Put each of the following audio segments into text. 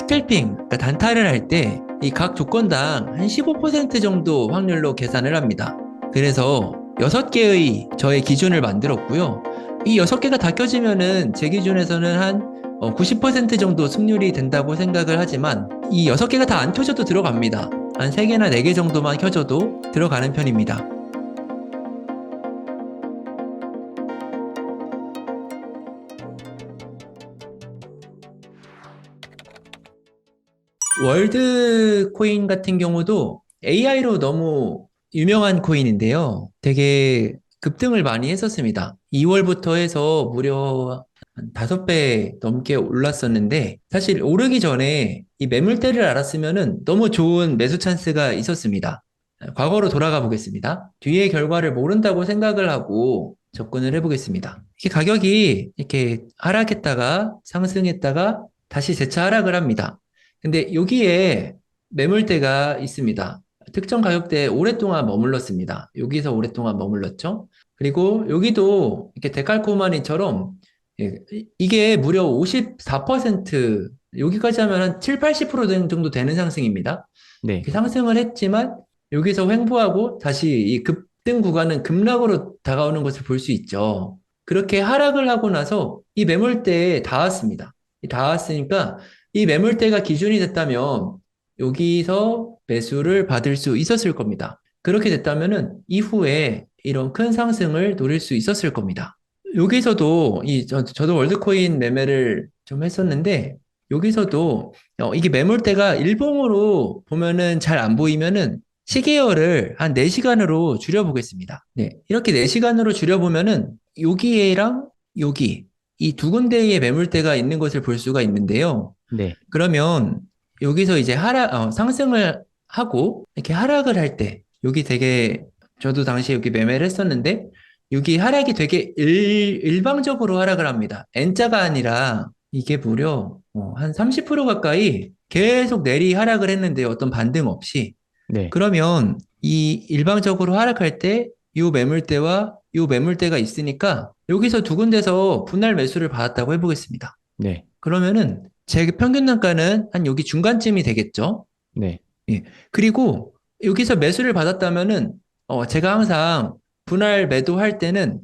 스캘핑, 그러니까 단타를 할 때 이 각 조건당 한 15% 정도 확률로 계산을 합니다. 그래서 6개의 저의 기준을 만들었고요. 이 6개가 다 껴지면은 제 기준에서는 한 90% 정도 승률이 된다고 생각을 하지만 이 6개가 다 안 켜져도 들어갑니다. 한 3개나 4개 정도만 켜져도 들어가는 편입니다. 월드 코인 같은 경우도 AI로 너무 유명한 코인인데요. 되게 급등을 많이 했었습니다. 2월부터 해서 무려 한 5배 넘게 올랐었는데, 사실 오르기 전에 이 매물대를 알았으면은 너무 좋은 매수 찬스가 있었습니다. 과거로 돌아가 보겠습니다. 뒤의 결과를 모른다고 생각을 하고 접근을 해보겠습니다. 이게 가격이 이렇게 하락했다가 상승했다가 다시 재차 하락을 합니다. 근데 여기에 매물대가 있습니다. 특정 가격대에 오랫동안 머물렀습니다. 여기서 오랫동안 머물렀죠. 그리고 여기도 이렇게 데칼코마니처럼 이게 무려 54%, 여기까지 하면 한 7, 80% 정도 되는 상승입니다. 네. 이렇게 상승을 했지만 여기서 횡보하고 다시 이 급등 구간은 급락으로 다가오는 것을 볼 수 있죠. 그렇게 하락을 하고 나서 이 매물대에 닿았습니다. 닿았으니까 이 매물대가 기준이 됐다면 여기서 매수를 받을 수 있었을 겁니다. 그렇게 됐다면은 이후에 이런 큰 상승을 노릴 수 있었을 겁니다. 여기서도 저도 월드코인 매매를 좀 했었는데 여기서도 이게 매물대가 일봉으로 보면은 잘 안 보이면은 시계열을 한 4시간으로 줄여보겠습니다. 네. 이렇게 4시간으로 줄여보면은 여기랑 여기 이 두 군데의 매물대가 있는 것을 볼 수가 있는데요. 네. 그러면 여기서 이제 상승을 하고 이렇게 하락을 할 때, 여기 되게, 저도 당시에 여기 매매를 했었는데, 여기 하락이 되게 일방적으로 하락을 합니다. N자가 아니라 이게 무려 한 30% 가까이 계속 내리 하락을 했는데요. 어떤 반등 없이. 네. 그러면 이 일방적으로 하락할 때, 이 매물대와 이 매물대가 있으니까 여기서 두 군데서 분할 매수를 받았다고 해보겠습니다. 네. 그러면은 제 평균 단가는 한 여기 중간쯤이 되겠죠. 네. 예. 그리고 여기서 매수를 받았다면은 제가 항상 분할 매도할 때는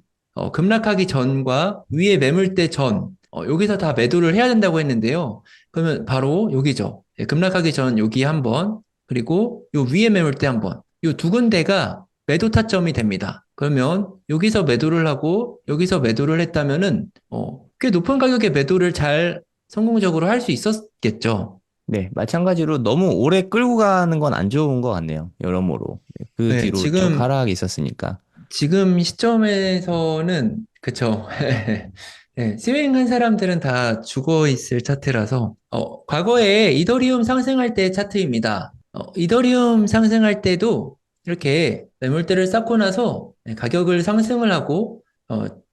급락하기 전과 위에 매물대 전 여기서 다 매도를 해야 된다고 했는데요. 그러면 바로 여기죠. 예, 급락하기 전 여기 한 번, 그리고 요 위에 매물대 한 번. 요 두 군데가 매도 타점이 됩니다. 그러면 여기서 매도를 하고 여기서 매도를 했다면은 꽤 높은 가격에 매도를 잘 성공적으로 할 수 있었겠죠. 네. 마찬가지로 너무 오래 끌고 가는 건 안 좋은 것 같네요. 여러모로. 네, 그 네, 뒤로 쭉 하락이 있었으니까. 지금 시점에서는, 그쵸. 네, 스윙한 사람들은 다 죽어 있을 차트라서, 과거에 이더리움 상승할 때 차트입니다. 이더리움 상승할 때도 이렇게 매물대를 쌓고 나서 가격을 상승을 하고,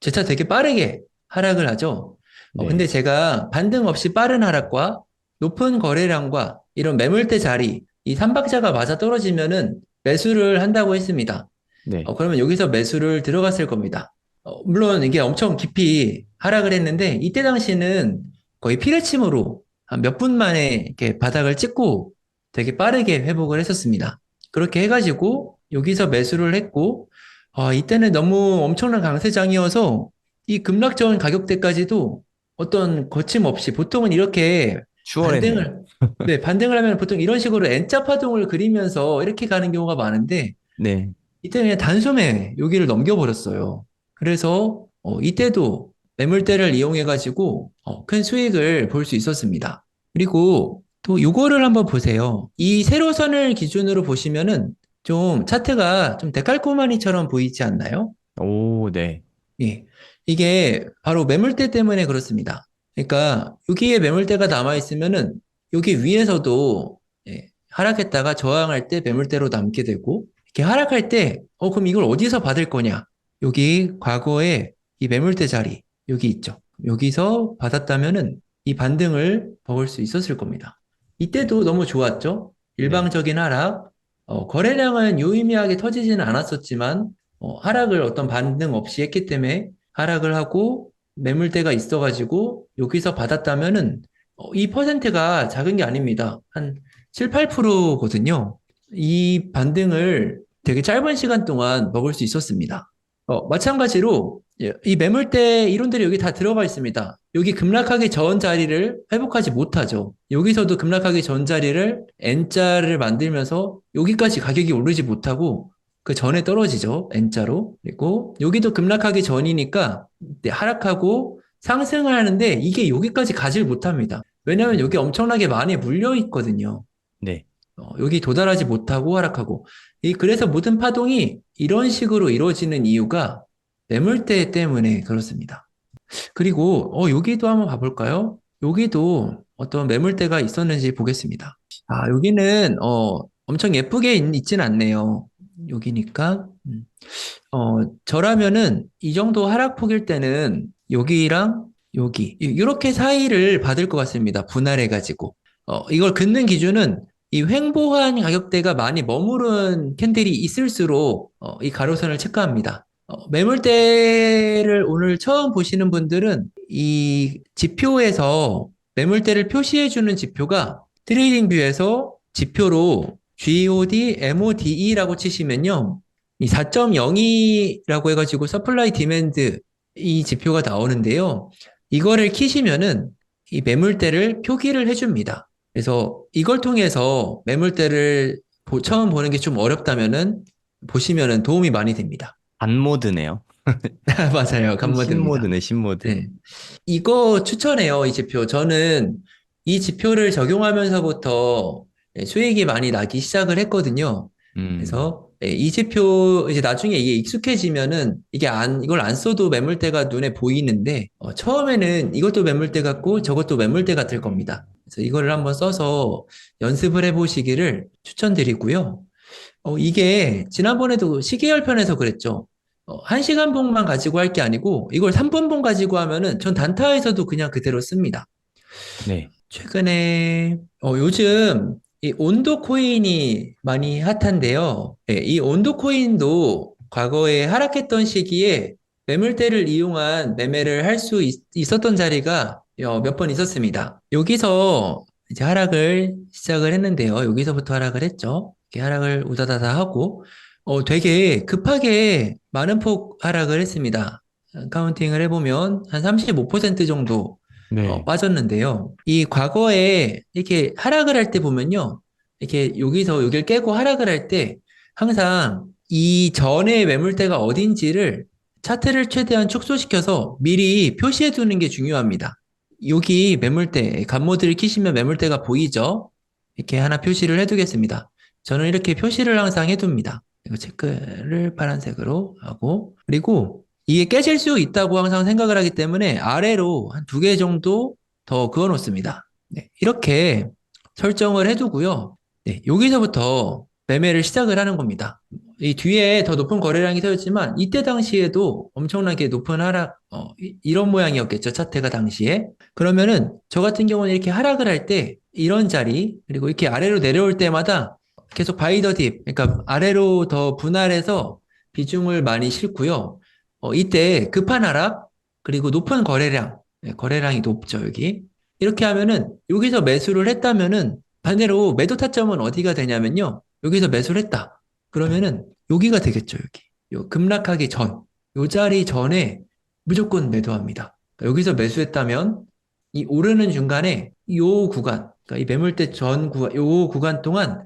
재차 되게 빠르게 하락을 하죠. 근데 네. 제가 반등 없이 빠른 하락과 높은 거래량과 이런 매물대 자리, 이 삼박자가 맞아 떨어지면은 매수를 한다고 했습니다. 네. 그러면 여기서 매수를 들어갔을 겁니다. 물론 이게 엄청 깊이 하락을 했는데, 이때 당시는 거의 피레침으로 한 몇 분 만에 이렇게 바닥을 찍고 되게 빠르게 회복을 했었습니다. 그렇게 해가지고 여기서 매수를 했고, 이때는 너무 엄청난 강세장이어서 이 급락전 가격대까지도 어떤 거침없이 보통은 이렇게 추월했네요. 반등을, 네, 반등을 하면 보통 이런 식으로 N자 파동을 그리면서 이렇게 가는 경우가 많은데, 네. 이때 그냥 단숨에 여기를 넘겨버렸어요. 그래서 이때도 매물대를 이용해가지고 큰 수익을 볼 수 있었습니다. 그리고 또 요거를 한번 보세요. 이 세로선을 기준으로 보시면은 좀 차트가 좀 데칼코마니처럼 보이지 않나요? 오, 네. 예. 이게 바로 매물대 때문에 그렇습니다. 그러니까 여기에 매물대가 남아있으면은 여기 위에서도 하락했다가 저항할 때 매물대로 남게 되고 이렇게 하락할 때 그럼 이걸 어디서 받을 거냐? 여기 과거에 이 매물대 자리 여기 있죠. 여기서 받았다면은 이 반등을 먹을 수 있었을 겁니다. 네. 이때도 너무 좋았죠. 네. 일방적인 하락. 거래량은 유의미하게 터지지는 않았었지만 하락을 어떤 반등 없이 했기 때문에 하락을 하고 매물대가 있어가지고 여기서 받았다면은 이 퍼센트가 작은 게 아닙니다. 한 7, 8%거든요. 이 반등을 되게 짧은 시간 동안 먹을 수 있었습니다. 마찬가지로 이 매물대 이론들이 여기 다 들어가 있습니다. 여기 급락하기 전 자리를 회복하지 못하죠. 여기서도 급락하기 전 자리를 N자를 만들면서 여기까지 가격이 오르지 못하고 그 전에 떨어지죠. N자로. 그리고 여기도 급락하기 전이니까 네, 하락하고 상승을 하는데 이게 여기까지 가질 못합니다. 왜냐하면 여기 엄청나게 많이 물려 있거든요. 네. 여기 도달하지 못하고 하락하고. 그래서 모든 파동이 이런 식으로 이루어지는 이유가 매물대 때문에 그렇습니다. 그리고, 여기도 한번 봐볼까요? 여기도 어떤 매물대가 있었는지 보겠습니다. 여기는, 엄청 예쁘게 있진 않네요. 여기니까. 저라면은 이 정도 하락폭일 때는 여기랑 여기, 이렇게 사이를 받을 것 같습니다. 분할해가지고. 이걸 긋는 기준은 이 횡보한 가격대가 많이 머무른 캔들이 있을수록 이 가로선을 체크합니다. 매물대를 오늘 처음 보시는 분들은 이 지표에서 매물대를 표시해주는 지표가 트레이딩 뷰에서 지표로 GOD, MODE라고 치시면요. 이 4.02라고 해가지고 서플라이 디맨드 이 지표가 나오는데요. 이거를 키시면은 이 매물대를 표기를 해줍니다. 그래서 이걸 통해서 매물대를 처음 보는 게 좀 어렵다면은 보시면은 도움이 많이 됩니다. 반모드네요. 맞아요. 간모드입니다. 신모드네, 신모드. 네. 이거 추천해요, 이 지표. 저는 이 지표를 적용하면서부터 수익이 많이 나기 시작을 했거든요. 음, 그래서 이 지표 이제 나중에 이게 익숙해지면은 이걸 안 써도 매물대가 눈에 보이는데 처음에는 이것도 매물대 같고 저것도 매물대 같을 겁니다. 그래서 이거를 한번 써서 연습을 해보시기를 추천드리고요. 이게 지난번에도 시계열 편에서 그랬죠. 1시간 봉만 가지고 할 게 아니고 이걸 3분 봉 가지고 하면은 전 단타에서도 그냥 그대로 씁니다. 네. 최근에 요즘 이 온도 코인이 많이 핫한데요. 네, 이 온도 코인도 과거에 하락했던 시기에 매물대를 이용한 매매를 할 수 있었던 자리가 몇 번 있었습니다. 여기서 이제 하락을 시작을 했는데요. 여기서부터 하락을 했죠. 이렇게 하락을 우다다다 하고 되게 급하게 많은 폭 하락을 했습니다. 카운팅을 해보면 한 35% 정도 네. 빠졌는데요. 이 과거에 이렇게 하락을 할 때 보면요. 이렇게 여기서 여기를 깨고 하락을 할 때 항상 이 전에 매물대가 어딘지를 차트를 최대한 축소시켜서 미리 표시해 두는 게 중요합니다. 여기 매물대, 간모드를 키시면 매물대가 보이죠? 이렇게 하나 표시를 해두겠습니다. 저는 이렇게 표시를 항상 해둡니다. 이거 체크를 파란색으로 하고, 그리고 이게 깨질 수 있다고 항상 생각을 하기 때문에 아래로 한 두 개 정도 더 그어 놓습니다. 네, 이렇게 설정을 해두고요. 네, 여기서부터 매매를 시작을 하는 겁니다. 이 뒤에 더 높은 거래량이 세웠지만 이때 당시에도 엄청나게 높은 하락, 이런 모양이었겠죠. 차트가 당시에. 그러면은 저 같은 경우는 이렇게 하락을 할 때 이런 자리, 그리고 이렇게 아래로 내려올 때마다 계속 바이 더 딥, 그러니까 아래로 더 분할해서 비중을 많이 싣고요. 이때 급한 하락, 그리고 높은 거래량, 네, 거래량이 높죠, 여기. 이렇게 하면은, 여기서 매수를 했다면은, 반대로 매도 타점은 어디가 되냐면요. 여기서 매수를 했다. 그러면은, 여기가 되겠죠, 여기. 요 급락하기 전, 요 자리 전에 무조건 매도합니다. 그러니까 여기서 매수했다면, 이 오르는 중간에 요 구간, 그러니까 이 매물대 전 구간, 요 구간 동안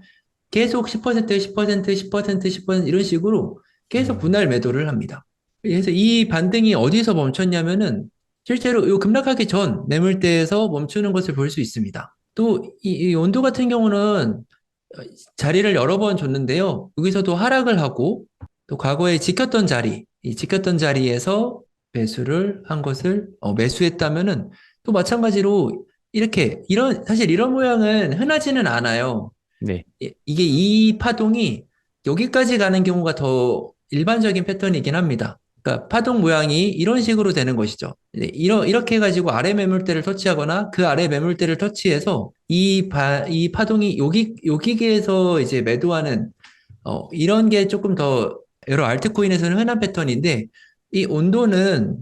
계속 10%, 10%, 10%, 10% 이런 식으로 계속 음, 분할 매도를 합니다. 그래서 이 반등이 어디서 멈췄냐면은 실제로 요 급락하기 전 매물대에서 멈추는 것을 볼 수 있습니다. 또 이 온도 같은 경우는 자리를 여러 번 줬는데요. 여기서도 하락을 하고 또 과거에 지켰던 자리, 이 지켰던 자리에서 매수를 한 것을 매수했다면은 또 마찬가지로 이렇게 사실 이런 모양은 흔하지는 않아요. 네. 이게 이 파동이 여기까지 가는 경우가 더 일반적인 패턴이긴 합니다. 그러니까 파동 모양이 이런 식으로 되는 것이죠. 이렇게 해가지고 아래 매물대를 터치하거나 그 아래 매물대를 터치해서 이 파동이 여기에서 이제 매도하는, 이런 게 조금 더 여러 알트코인에서는 흔한 패턴인데, 이 온도는,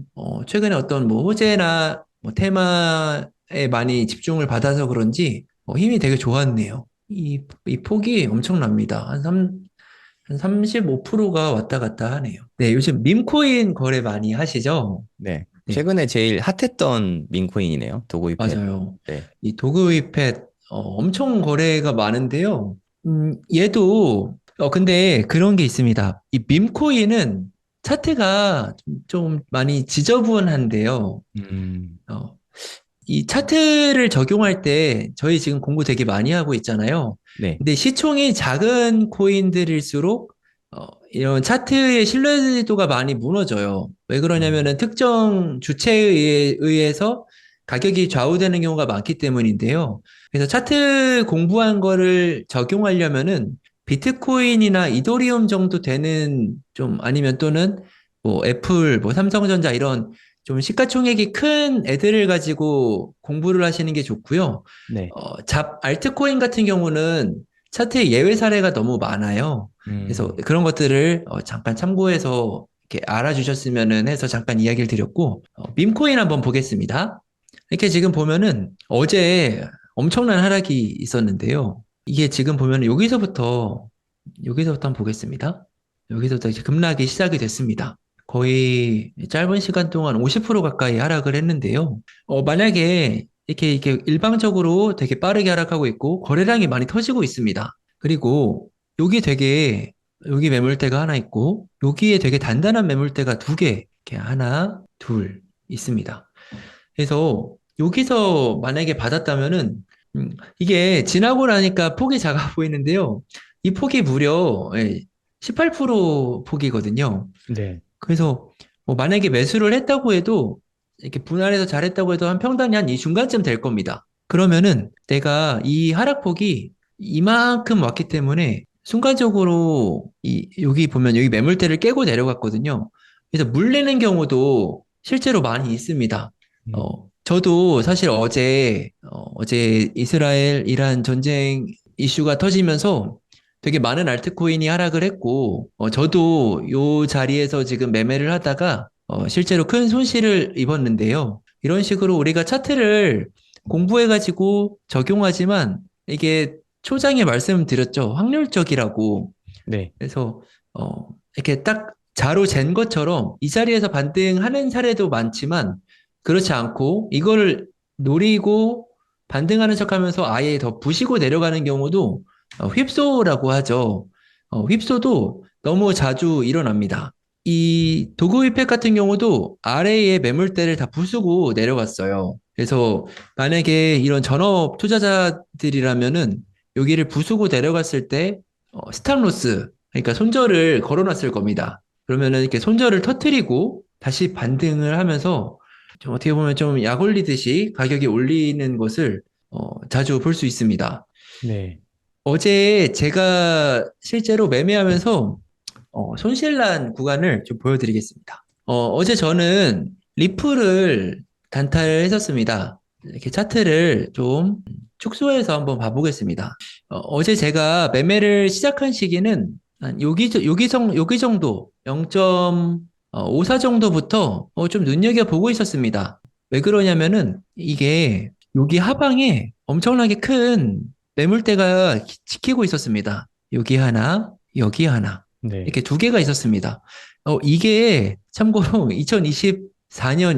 최근에 어떤 뭐 호재나 뭐 테마에 많이 집중을 받아서 그런지 힘이 되게 좋았네요. 이 폭이 엄청납니다. 한 35%가 왔다 갔다 하네요. 네, 요즘 밈코인 거래 많이 하시죠? 네. 네, 최근에 제일 핫했던 민코인이네요. 도구이팻. 맞아요. 네. 이 도그위펫 엄청 거래가 많은데요. 얘도 근데 그런 게 있습니다. 이 밈코인은 차트가 좀 많이 지저분한데요. 음, 어, 이 차트를 적용할 때 저희 지금 공부 되게 많이 하고 있잖아요. 네. 근데 시총이 작은 코인들일수록 이런 차트의 신뢰도가 많이 무너져요. 왜 음, 그러냐면은 특정 주체에 의해서 가격이 좌우되는 경우가 많기 때문인데요. 그래서 차트 공부한 거를 적용하려면은 비트코인이나 이더리움 정도 되는 좀 아니면 또는 뭐 애플, 뭐 삼성전자 이런 좀 시가총액이 큰 애들을 가지고 공부를 하시는 게 좋고요. 네. 알트코인 같은 경우는 차트의 예외 사례가 너무 많아요. 그래서 음, 그런 것들을 잠깐 참고해서 이렇게 알아주셨으면 해서 잠깐 이야기를 드렸고, 밈코인 한번 보겠습니다. 이렇게 지금 보면은 어제 엄청난 하락이 있었는데요. 이게 지금 보면은 여기서부터 한번 보겠습니다. 여기서부터 이제 급락이 시작이 됐습니다. 거의 짧은 시간 동안 50% 가까이 하락을 했는데요. 만약에 이렇게 일방적으로 되게 빠르게 하락하고 있고 거래량이 많이 터지고 있습니다. 그리고 여기 되게 여기 매물대가 하나 있고 여기에 되게 단단한 매물대가 두 개, 이렇게 하나, 둘 있습니다. 그래서 여기서 만약에 받았다면은 이게 지나고 나니까 폭이 작아 보이는데요. 이 폭이 무려 18% 폭이거든요. 네. 그래서 뭐 만약에 매수를 했다고 해도 이렇게 분할해서 잘했다고 해도 한 평단이 한 이 중간쯤 될 겁니다. 그러면은 내가 이 하락폭이 이만큼 왔기 때문에 순간적으로 여기 보면 여기 매물대를 깨고 내려갔거든요. 그래서 물리는 경우도 실제로 많이 있습니다. 음, 저도 사실 어제 이스라엘 이란 전쟁 이슈가 터지면서 되게 많은 알트코인이 하락을 했고, 저도 요 자리에서 지금 매매를 하다가, 실제로 큰 손실을 입었는데요. 이런 식으로 우리가 차트를 공부해가지고 적용하지만, 이게 초장에 말씀드렸죠. 확률적이라고. 네. 그래서, 이렇게 딱 자로 잰 것처럼 이 자리에서 반등하는 사례도 많지만, 그렇지 않고, 이거를 노리고 반등하는 척 하면서 아예 더 부시고 내려가는 경우도 휩소라고 하죠. 휩소도 너무 자주 일어납니다. 이 도구 이펙 같은 경우도 아래에 매물대를 다 부수고 내려갔어요. 그래서 만약에 이런 전업 투자자들이라면은 여기를 부수고 내려갔을 때 스탑로스, 그러니까 손절을 걸어놨을 겁니다. 그러면은 이렇게 손절을 터트리고 다시 반등을 하면서 좀 어떻게 보면 좀 약 올리듯이 가격이 올리는 것을 자주 볼 수 있습니다. 네. 어제 제가 실제로 매매하면서 손실난 구간을 좀 보여드리겠습니다. 어제 저는 리플을 단타를 했었습니다. 이렇게 차트를 좀 축소해서 한번 봐보겠습니다. 어제 제가 매매를 시작한 시기는 한 여기 정도 0.54 정도부터 좀 눈여겨보고 있었습니다. 왜 그러냐면은 이게 여기 하방에 엄청나게 큰 매물대가 지키고 있었습니다. 여기 하나, 여기 하나. 네. 이렇게 두 개가 있었습니다. 이게 참고로 2024년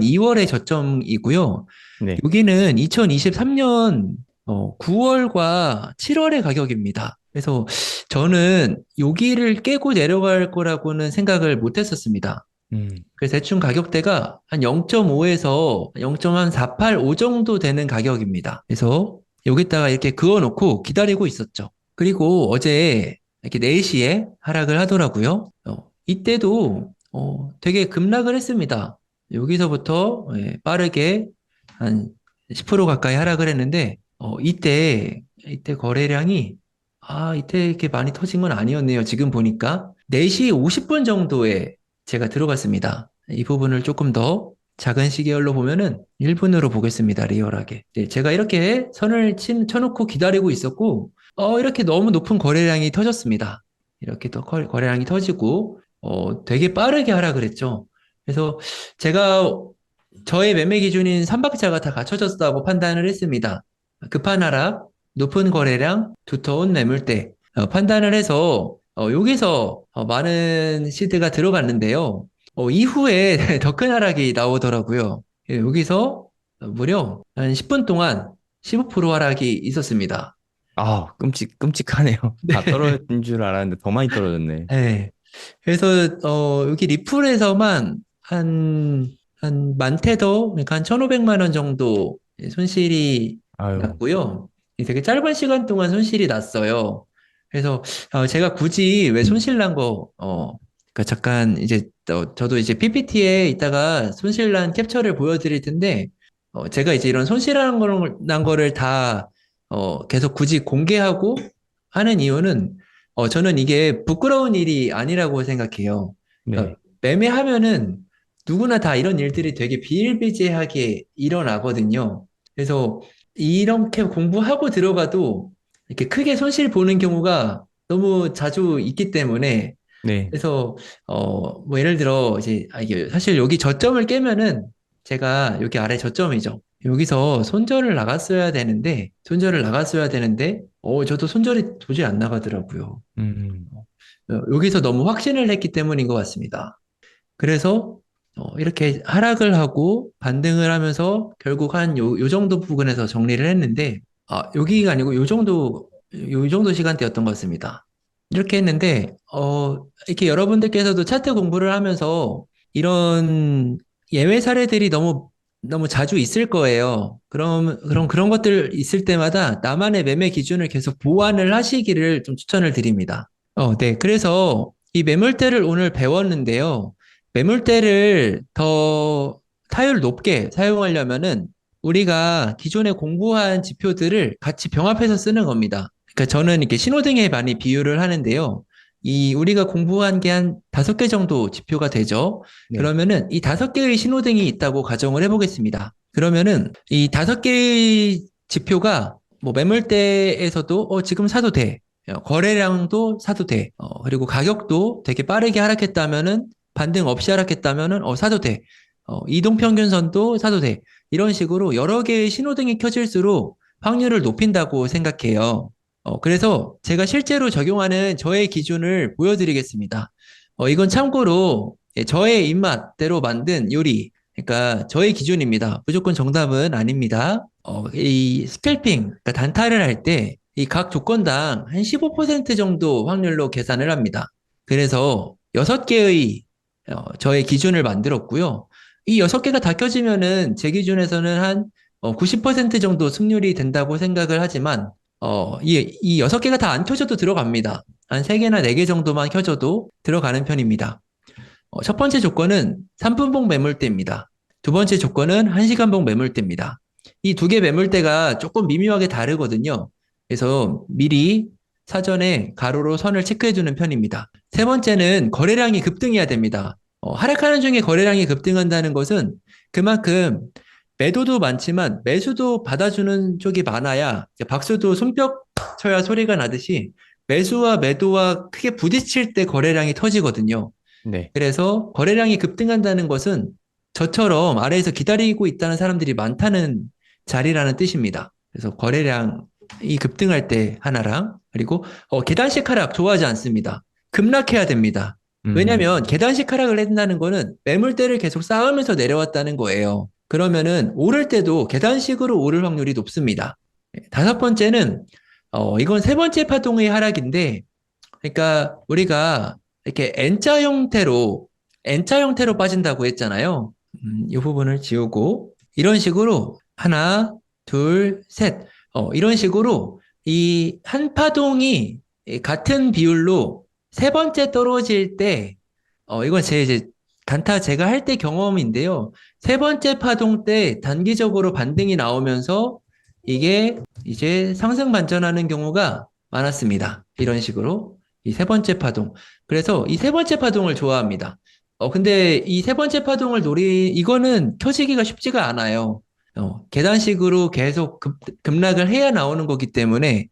2월의 저점이고요. 네. 여기는 2023년 9월과 7월의 가격입니다. 그래서 저는 여기를 깨고 내려갈 거라고는 생각을 못 했었습니다. 음, 그래서 대충 가격대가 한 0.5에서 0.485 정도 되는 가격입니다. 그래서 여기다가 이렇게 그어놓고 기다리고 있었죠. 그리고 어제 이렇게 4시에 하락을 하더라고요. 이때도 되게 급락을 했습니다. 여기서부터 빠르게 한 10% 가까이 하락을 했는데 이때 거래량이 이때 이렇게 많이 터진 건 아니었네요. 지금 보니까 4시 50분 정도에 제가 들어갔습니다. 이 부분을 조금 더 작은 시계열로 보면은 1분으로 보겠습니다. 리얼하게. 네, 제가 이렇게 쳐놓고 기다리고 있었고, 이렇게 너무 높은 거래량이 터졌습니다. 이렇게 또 거래량이 터지고, 되게 빠르게 하락을 했죠. 그래서 제가 저의 매매 기준인 3박자가 다 갖춰졌다고 판단을 했습니다. 급한 하락, 높은 거래량, 두터운 매물대 판단을 해서 여기서 많은 시드가 들어갔는데요. 이후에 더 큰 하락이 나오더라고요. 예, 여기서 무려 한 10분 동안 15% 하락이 있었습니다. 아, 끔찍하네요. 다 네. 떨어진 줄 알았는데 더 많이 떨어졌네. 네. 그래서 여기 리플에서만 한 많게도 그러니까 한 1,500만 원 정도 손실이 아유, 났고요. 이 되게 짧은 시간 동안 손실이 났어요. 그래서 제가 굳이 왜 손실 난 거, 그러니까 잠깐 이제 저도 이제 PPT에 이따가 손실 난 캡처를 보여드릴 텐데, 제가 이제 이런 손실 난 거를 다 계속 굳이 공개하고 하는 이유는 저는 이게 부끄러운 일이 아니라고 생각해요. 네. 매매하면은 누구나 다 이런 일들이 되게 비일비재하게 일어나거든요. 그래서 이렇게 공부하고 들어가도 이렇게 크게 손실 보는 경우가 너무 자주 있기 때문에 네. 그래서 뭐 예를 들어 이제 이게 사실 여기 저점을 깨면은 제가 여기 아래 저점이죠. 여기서 손절을 나갔어야 되는데 저도 손절이 도저히 안 나가더라고요. 음, 여기서 너무 확신을 했기 때문인 것 같습니다. 그래서 이렇게 하락을 하고 반등을 하면서 결국 한 요 정도 부근에서 정리를 했는데 여기가 아니고 요 정도 시간대였던 것 같습니다. 이렇게 했는데 이렇게 여러분들께서도 차트 공부를 하면서 이런 예외 사례들이 너무 자주 있을 거예요. 그럼 그런 것들 있을 때마다 나만의 매매 기준을 계속 보완을 하시기를 좀 추천을 드립니다. 네. 그래서 이 매물대를 오늘 배웠는데요. 매물대를 더 타율 높게 사용하려면은 우리가 기존에 공부한 지표들을 같이 병합해서 쓰는 겁니다. 그러니까 저는 이렇게 신호등에 많이 비유를 하는데요. 이 우리가 공부한 게 한 5개 정도 지표가 되죠. 네. 그러면은 이 5개의 신호등이 있다고 가정을 해보겠습니다. 그러면은 이 5개의 지표가 뭐 매물대에서도 지금 사도 돼. 거래량도 사도 돼. 그리고 가격도 되게 빠르게 하락했다면은 반등 없이 하락했다면은 사도 돼. 이동평균선도 사도 돼. 이런 식으로 여러 개의 신호등이 켜질수록 확률을 높인다고 생각해요. 그래서 제가 실제로 적용하는 저의 기준을 보여드리겠습니다. 이건 참고로 저의 입맛대로 만든 요리, 그러니까 저의 기준입니다. 무조건 정답은 아닙니다. 이 스캘핑, 그러니까 단타를 할 때 이 각 조건당 한 15% 정도 확률로 계산을 합니다. 그래서 6개의 저의 기준을 만들었고요. 이 6개가 다 켜지면은 제 기준에서는 한 90% 정도 승률이 된다고 생각을 하지만 이 6개가 다 안 켜져도 들어갑니다. 한 3개나 4개 정도만 켜져도 들어가는 편입니다. 첫 번째 조건은 3분봉 매물대입니다. 두 번째 조건은 1시간봉 매물대입니다. 이 두 개 매물대가 조금 미묘하게 다르거든요. 그래서 미리 사전에 가로로 선을 체크해 두는 편입니다. 세 번째는 거래량이 급등해야 됩니다. 하락하는 중에 거래량이 급등한다는 것은 그만큼 매도도 많지만 매수도 받아주는 쪽이 많아야 이제 박수도 손뼉 쳐야 소리가 나듯이 매수와 매도와 크게 부딪힐 때 거래량이 터지거든요. 네. 그래서 거래량이 급등한다는 것은 저처럼 아래에서 기다리고 있다는 사람들이 많다는 자리라는 뜻입니다. 그래서 거래량이 급등할 때 하나랑 그리고 계단식 하락 좋아하지 않습니다. 급락해야 됩니다. 왜냐하면 음, 계단식 하락을 한다는 거는 매물대를 계속 쌓으면서 내려왔다는 거예요. 그러면은 오를 때도 계단식으로 오를 확률이 높습니다. 다섯 번째는 이건 세 번째 파동의 하락인데 그러니까 우리가 이렇게 N자 형태로 빠진다고 했잖아요. 이 부분을 지우고 이런 식으로 하나, 둘, 셋. 이런 식으로 이 한 파동이 같은 비율로 세 번째 떨어질 때 이건 제 이제 단타 제가 할 때 경험인데요. 세 번째 파동 때 단기적으로 반등이 나오면서 이게 이제 상승 반전하는 경우가 많았습니다. 이런 식으로 이 세 번째 파동. 그래서 이 세 번째 파동을 좋아합니다. 근데 이 세 번째 파동을 이거는 켜지기가 쉽지가 않아요. 계단식으로 계속 급락을 해야 나오는 거기 때문에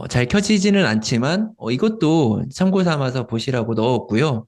잘 켜지지는 않지만 이것도 참고 삼아서 보시라고 넣었고요.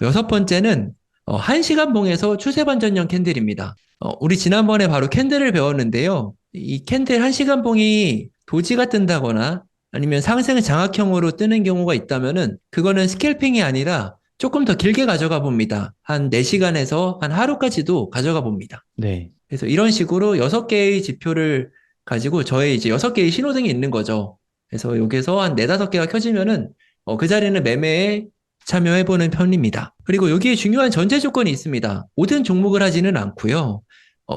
여섯 번째는 1시간 봉에서 추세 반전형 캔들입니다. 우리 지난번에 바로 캔들을 배웠는데요. 이 캔들 1시간 봉이 도지가 뜬다거나 아니면 상승 장악형으로 뜨는 경우가 있다면은 그거는 스캘핑이 아니라 조금 더 길게 가져가 봅니다. 한 4시간에서 한 하루까지도 가져가 봅니다. 네. 그래서 이런 식으로 6개의 지표를 가지고 저의 이제 6개의 신호등이 있는 거죠. 그래서 여기서 한 4, 5개가 켜지면은 그 자리는 매매에 참여해보는 편입니다. 그리고 여기에 중요한 전제 조건이 있습니다. 모든 종목을 하지는 않고요.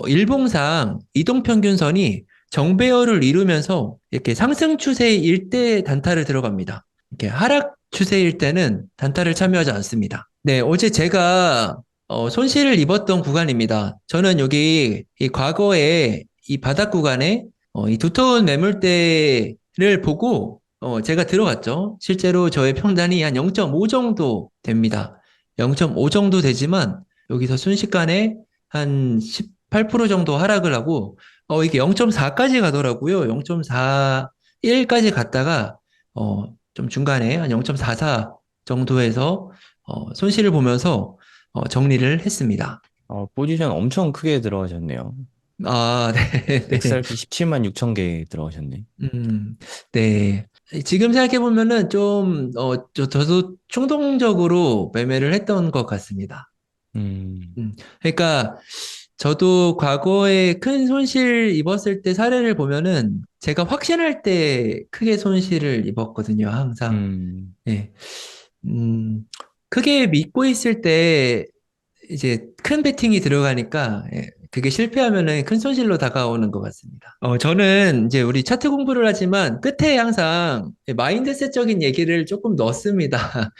일봉상 이동평균선이 정배열을 이루면서 이렇게 상승 추세일 때 단타를 들어갑니다. 이렇게 하락 추세일 때는 단타를 참여하지 않습니다. 네, 어제 제가 손실을 입었던 구간입니다. 저는 여기 이 과거에 이 바닥 구간에 이 두터운 매물대를 보고 제가 들어갔죠. 실제로 저의 평단이 한 0.5 정도 됩니다. 0.5 정도 되지만 여기서 순식간에 한 18% 정도 하락을 하고 이게 0.4까지 가더라고요. 0.41까지 갔다가 좀 중간에 한 0.44 정도에서 손실을 보면서 정리를 했습니다. 포지션 엄청 크게 들어가셨네요. 아, 네, 네. XRP 17만 6천 개 들어가셨네. 음, 네. 지금 생각해보면은 좀, 저도 충동적으로 매매를 했던 것 같습니다. 음, 그러니까 저도 과거에 큰 손실 입었을 때 사례를 보면은 제가 확신할 때 크게 손실을 입었거든요, 항상. 음, 네. 음, 크게 믿고 있을 때 이제 큰 베팅이 들어가니까 그게 실패하면은 큰 손실로 다가오는 것 같습니다. 저는 이제 우리 차트 공부를 하지만 끝에 항상 마인드셋적인 얘기를 조금 넣습니다.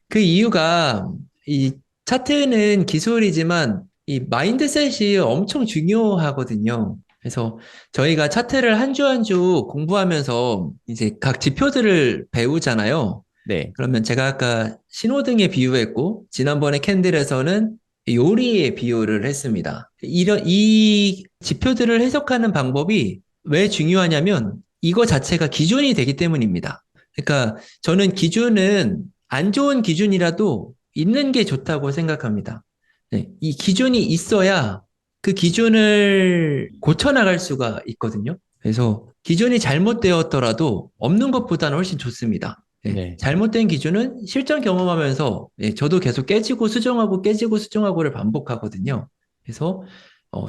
그 이유가 이 차트는 기술이지만 이 마인드셋이 엄청 중요하거든요. 그래서 저희가 차트를 한 주 한 주 공부하면서 이제 각 지표들을 배우잖아요. 네. 그러면 제가 아까 신호등에 비유했고, 지난번에 캔들에서는 요리에 비유를 했습니다. 이 지표들을 해석하는 방법이 왜 중요하냐면, 이거 자체가 기준이 되기 때문입니다. 그러니까 저는 기준은 안 좋은 기준이라도 있는 게 좋다고 생각합니다. 네, 이 기준이 있어야 그 기준을 고쳐나갈 수가 있거든요. 그래서 기준이 잘못되었더라도 없는 것보다는 훨씬 좋습니다. 예, 네. 잘못된 기준은 실전 경험하면서 저도 계속 깨지고 수정하고 깨지고 수정하고를 반복하거든요. 그래서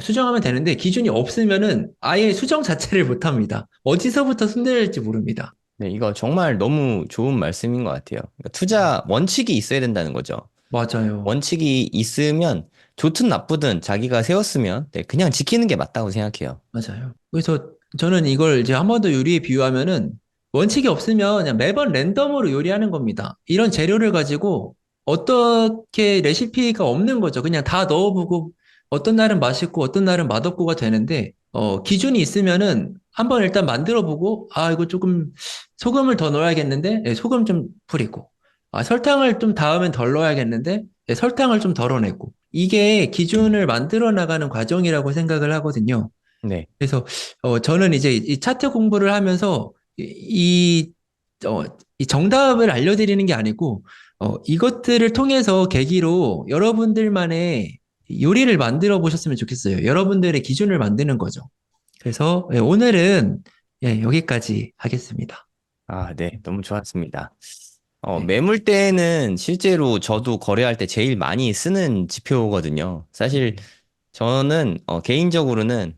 수정하면 되는데 기준이 없으면은 아예 수정 자체를 못 합니다. 어디서부터 손대야 할지 모릅니다. 네, 이거 정말 너무 좋은 말씀인 것 같아요. 그러니까 투자 원칙이 있어야 된다는 거죠. 맞아요. 원칙이 있으면 좋든 나쁘든 자기가 세웠으면 네, 그냥 지키는 게 맞다고 생각해요. 맞아요. 그래서 저는 이걸 이제 한 번 더 요리에 비유하면은 원칙이 없으면 그냥 매번 랜덤으로 요리하는 겁니다. 이런 재료를 가지고 어떻게 레시피가 없는 거죠. 그냥 다 넣어보고 어떤 날은 맛있고 어떤 날은 맛없고가 되는데 기준이 있으면은 한번 일단 만들어 보고 아 이거 조금 소금을 더 넣어야겠는데 소금 좀 뿌리고 아 설탕을 좀 다음엔 덜 넣어야겠는데 설탕을 좀 덜어내고 이게 기준을 만들어 나가는 과정이라고 생각을 하거든요. 네. 그래서 저는 이제 이 차트 공부를 하면서 어, 이 정답을 알려드리는 게 아니고 이것들을 통해서 계기로 여러분들만의 요리를 만들어 보셨으면 좋겠어요. 여러분들의 기준을 만드는 거죠. 그래서 오늘은 여기까지 하겠습니다. 아, 네. 너무 좋았습니다. 네. 매물대는 실제로 저도 거래할 때 제일 많이 쓰는 지표거든요. 사실 네. 저는 개인적으로는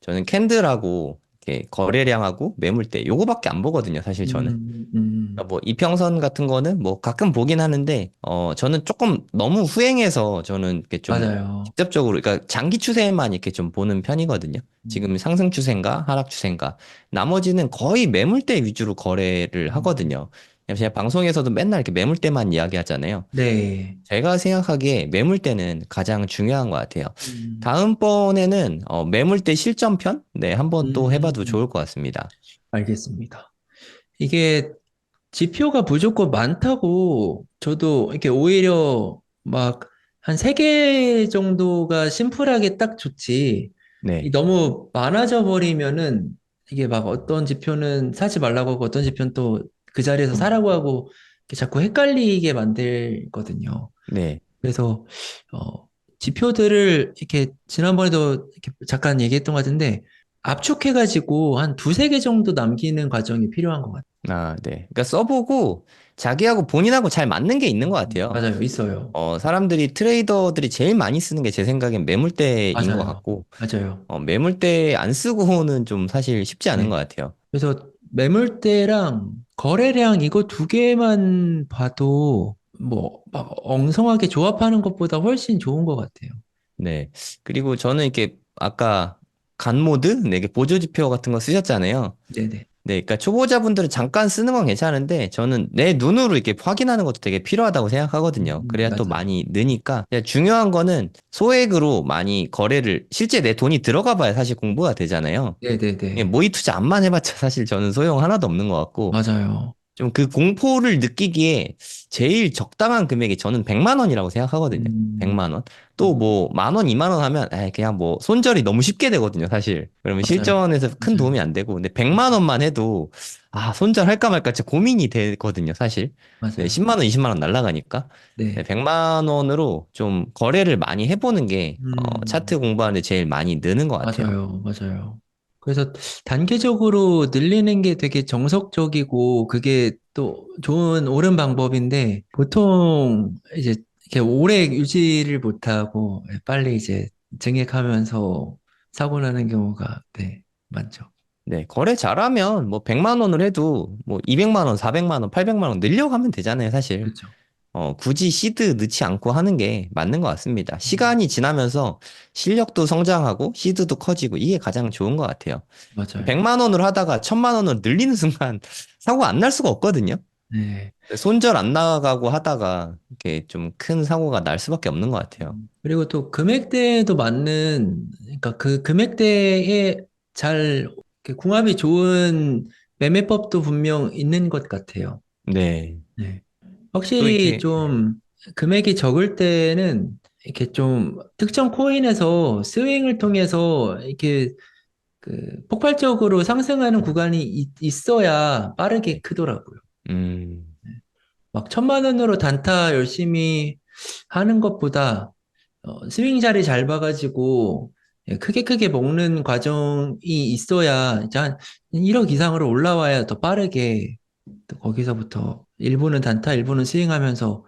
저는 캔들하고 이렇게 거래량하고 매물대 요거밖에 안 보거든요. 사실 저는. 그러니까 뭐 이평선 같은 거는 뭐 가끔 보긴 하는데 저는 조금 너무 후행해서 저는 이렇게 좀 맞아요. 직접적으로 그러니까 장기 추세만 이렇게 좀 보는 편이거든요. 음, 지금 상승 추세인가 하락 추세인가 나머지는 거의 매물대 위주로 거래를 음. 하거든요. 제가 방송에서도 맨날 이렇게 매물대만 이야기하잖아요. 네. 제가 생각하기에 매물대는 가장 중요한 것 같아요. 음, 다음번에는 매물대 실전편? 네, 한번 또 해봐도 음, 좋을 것 같습니다. 알겠습니다. 이게 지표가 무조건 많다고 저도 이렇게 오히려 막 한 세 개 정도가 심플하게 딱 좋지. 이 네. 너무 많아져 버리면은 이게 막 어떤 지표는 사지 말라고 하고 어떤 지표는 또 그 자리에서 사라고 하고 이렇게 자꾸 헷갈리게 만들거든요. 네. 그래서 어, 지표들을 이렇게 지난번에도 이렇게 잠깐 얘기했던 것 같은데 압축해가지고 한 두세 개 정도 남기는 과정이 필요한 것 같아요. 아, 네. 그러니까 써보고 자기하고 본인하고 잘 맞는 게 있는 것 같아요. 맞아요. 있어요. 사람들이 트레이더들이 제일 많이 쓰는 게 제 생각엔 매물대인 것 맞아요. 같고, 맞아요. 매물대 안 쓰고는 좀 사실 쉽지 않은 것 네. 같아요. 그래서 매물대랑 거래량 이거 두 개만 봐도 뭐 막 엉성하게 조합하는 것보다 훨씬 좋은 것 같아요. 네. 그리고 저는 이렇게 아까 간 모드, 네, 이게 보조 지표 같은 거 쓰셨잖아요. 네네. 네, 그러니까 초보자분들은 잠깐 쓰는 건 괜찮은데 저는 내 눈으로 이렇게 확인하는 것도 되게 필요하다고 생각하거든요. 그래야 또 맞아요. 많이 느니까. 근데 중요한 거는 소액으로 많이 거래를 실제 내 돈이 들어가 봐야 사실 공부가 되잖아요. 이게 네네네. 모의 투자 암만 해봤자 사실 저는 소용 하나도 없는 것 같고 맞아요. 좀 그 공포를 느끼기에 제일 적당한 금액이 저는 100만 원이라고 생각하거든요. 음, 100만 원. 또 뭐 만 원, 2만 원 하면 그냥 뭐 손절이 너무 쉽게 되거든요, 사실. 그러면 맞아요. 실전에서 큰 맞아요. 도움이 안 되고. 근데 100만 원만 해도 손절할까 말까 진짜 고민이 되거든요, 사실. 네, 맞아요. 10만 원, 20만 원 날라가니까. 네, 네. 100만 원으로 좀 거래를 많이 해보는 게 차트 음, 공부하는데 제일 많이 느는 것 같아요. 맞아요. 맞아요. 그래서 단계적으로 늘리는 게 되게 정석적이고 그게 또 좋은 옳은 방법인데 보통 이제 이렇게 오래 유지를 못하고 빨리 이제 증액하면서 사고 나는 경우가 네, 많죠. 네, 거래 잘하면 뭐 100만 원을 해도 뭐 200만 원, 400만 원, 800만 원 늘려가면 되잖아요, 사실. 그렇죠. 굳이 시드 넣지 않고 하는 게 맞는 것 같습니다. 음, 시간이 지나면서 실력도 성장하고 시드도 커지고 이게 가장 좋은 것 같아요. 맞아요. 100만 원을 하다가 1000만 원을 늘리는 순간 사고가 안 날 수가 없거든요. 네. 손절 안 나가고 하다가 이렇게 좀 큰 사고가 날 수밖에 없는 것 같아요. 그리고 또 금액대에도 맞는, 그러니까 그 금액대에 잘 이렇게 궁합이 좋은 매매법도 분명 있는 것 같아요. 네. 네. 또 확실히 이렇게, 좀 금액이 적을 때는 이렇게 좀 특정 코인에서 스윙을 통해서 이렇게 그 폭발적으로 상승하는 구간이 있어야 빠르게 네. 크더라고요. 음, 막 1,000만 원으로 단타 열심히 하는 것보다 스윙 자리 잘 봐가지고 예, 크게 크게 먹는 과정이 있어야 이제 한 1억 이상으로 올라와야 더 빠르게 또 거기서부터 일부는 단타, 일부는 스윙하면서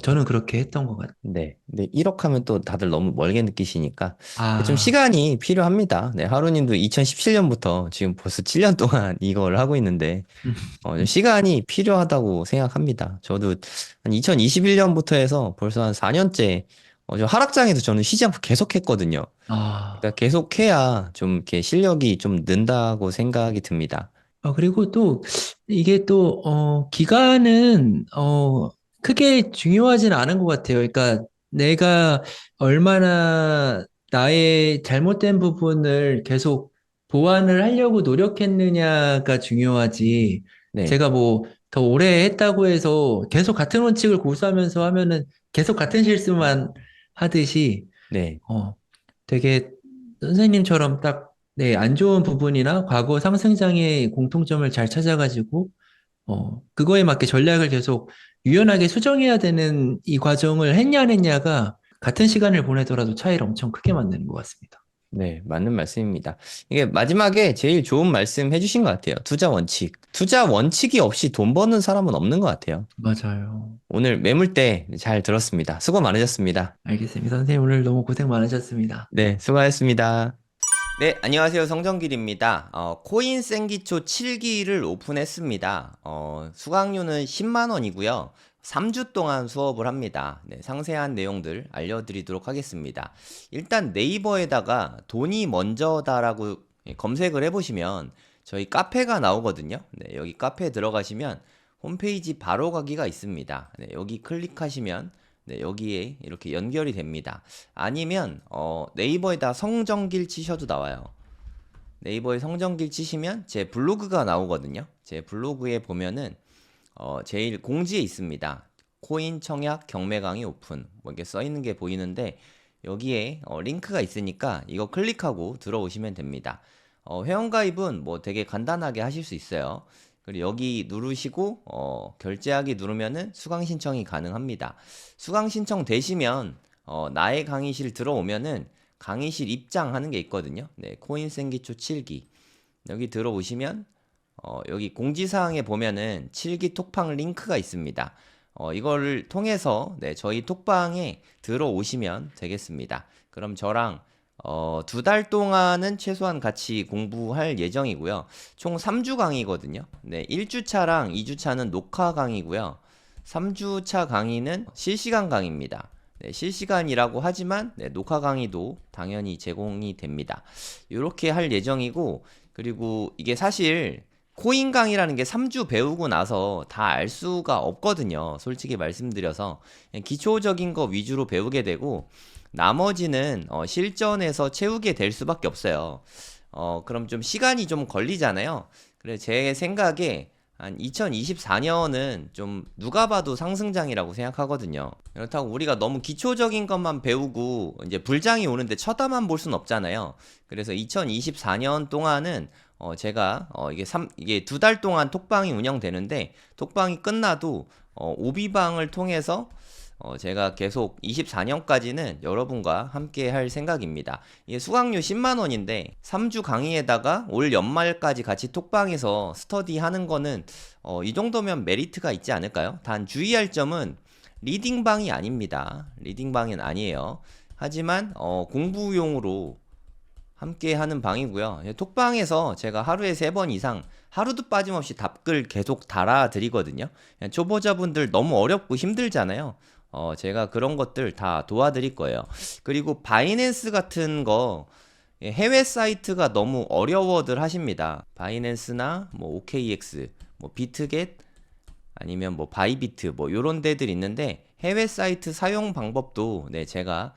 저는 그렇게 했던 것 같아요. 네. 근데 1억 하면 또 다들 너무 멀게 느끼시니까 좀 아, 시간이 필요합니다. 네. 하루님도 2017년부터 지금 벌써 7년 동안 이걸 하고 있는데 음, 좀 시간이 필요하다고 생각합니다. 저도 한 2021년부터 해서 벌써 한 4년째 좀 하락장에서 저는 쉬지 않고 계속 했거든요. 아, 그러니까 계속 해야 좀 이렇게 실력이 좀 는다고 생각이 듭니다. 그리고 또 이게 또 기간은 크게 중요하진 않은 것 같아요. 그러니까 내가 얼마나 나의 잘못된 부분을 계속 보완을 하려고 노력했느냐가 중요하지. 네, 제가 뭐 더 오래 했다고 해서 계속 같은 원칙을 고수하면서 하면은 계속 같은 실수만 하듯이 네, 어, 되게 선생님처럼 딱, 네, 안 좋은 부분이나 과거 상승장의 공통점을 잘 찾아가지고, 그거에 맞게 전략을 계속 유연하게 수정해야 되는 이 과정을 했냐 안 했냐가 같은 시간을 보내더라도 차이를 엄청 크게 만드는 것 같습니다. 네, 맞는 말씀입니다. 이게 마지막에 제일 좋은 말씀 해주신 것 같아요. 투자 원칙. 투자 원칙이 없이 돈 버는 사람은 없는 것 같아요. 맞아요. 오늘 매물대 잘 들었습니다. 수고 많으셨습니다. 알겠습니다. 선생님 오늘 너무 고생 많으셨습니다. 네, 수고하셨습니다. 네, 안녕하세요. 성정길입니다. 코인 생기초 7기를 오픈했습니다. 수강료는 10만 원이고요. 3주 동안 수업을 합니다. 네, 상세한 내용들 알려드리도록 하겠습니다. 일단 네이버에다가 돈이 먼저다라고 검색을 해보시면 저희 카페가 나오거든요. 네, 여기 카페에 들어가시면 홈페이지 바로 가기가 있습니다. 네, 여기 클릭하시면 네, 여기에 이렇게 연결이 됩니다. 아니면 네이버에다 성정길 치셔도 나와요. 네이버에 성정길 치시면 제 블로그가 나오거든요. 제 블로그에 보면은 제일 공지에 있습니다. 코인 청약 경매 강의 오픈 뭐 이렇게 써 있는 게 보이는데 여기에 링크가 있으니까 이거 클릭하고 들어오시면 됩니다. 회원가입은 뭐 되게 간단하게 하실 수 있어요. 그리고 여기 누르시고 결제하기 누르면은 수강 신청이 가능합니다. 수강 신청 되시면 나의 강의실 들어오면은 강의실 입장하는 게 있거든요. 네, 코인 생기초 7기. 여기 들어오시면 여기 공지사항에 보면은 7기 톡방 링크가 있습니다. 이거를 통해서 네, 저희 톡방에 들어오시면 되겠습니다. 그럼 저랑 2달 동안은 최소한 같이 공부할 예정이고요. 총 3주 강의거든요. 네, 1주차랑 2주차는 녹화 강의고요. 3주차 강의는 실시간 강의입니다. 네, 실시간이라고 하지만 네, 녹화 강의도 당연히 제공이 됩니다. 이렇게 할 예정이고, 그리고 이게 사실 코인 강의라는 게 3주 배우고 나서 다 알 수가 없거든요. 솔직히 말씀드려서 그냥 기초적인 거 위주로 배우게 되고 나머지는 실전에서 채우게 될 수밖에 없어요. 그럼 좀 시간이 좀 걸리잖아요. 그래 제 생각에 한 2024년은 좀 누가 봐도 상승장이라고 생각하거든요. 그렇다고 우리가 너무 기초적인 것만 배우고 이제 불장이 오는데 쳐다만 볼 순 없잖아요. 그래서 2024년 동안은 제가 이게 2달 동안 톡방이 운영되는데 톡방이 끝나도 오비방을 통해서 제가 계속 24년까지는 여러분과 함께 할 생각입니다. 이게 수강료 10만 원인데 3주 강의에다가 올 연말까지 같이 톡방에서 스터디 하는 거는 이 정도면 메리트가 있지 않을까요? 단 주의할 점은 리딩방이 아닙니다. 리딩방은 아니에요. 하지만 공부용으로 함께 하는 방이고요. 톡방에서 제가 하루에 3번 이상 하루도 빠짐없이 답글 계속 달아드리거든요. 초보자분들 너무 어렵고 힘들잖아요. 제가 그런 것들 다 도와드릴 거예요. 그리고 바이낸스 같은 거 해외 사이트가 너무 어려워들 하십니다. 바이낸스나 뭐 OKX, 뭐 비트겟 아니면 뭐 바이비트 뭐 요런 데들 있는데 해외 사이트 사용 방법도 네, 제가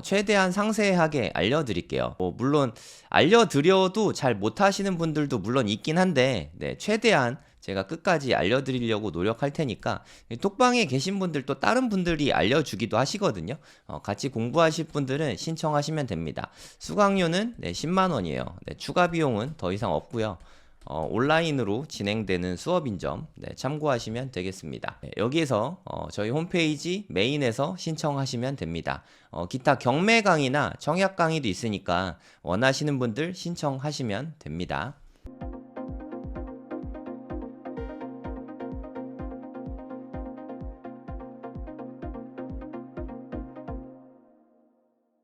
최대한 상세하게 알려드릴게요. 물론 알려드려도 잘 못하시는 분들도 물론 있긴 한데 네, 최대한 제가 끝까지 알려드리려고 노력할 테니까 톡방에 계신 분들 또 다른 분들이 알려주기도 하시거든요. 같이 공부하실 분들은 신청하시면 됩니다. 수강료는 네, 10만 원이에요. 네, 추가 비용은 더 이상 없고요. 온라인으로 진행되는 수업인 점 네, 참고하시면 되겠습니다. 네, 여기에서 저희 홈페이지 메인에서 신청하시면 됩니다. 기타 경매 강의나 청약 강의도 있으니까 원하시는 분들 신청하시면 됩니다.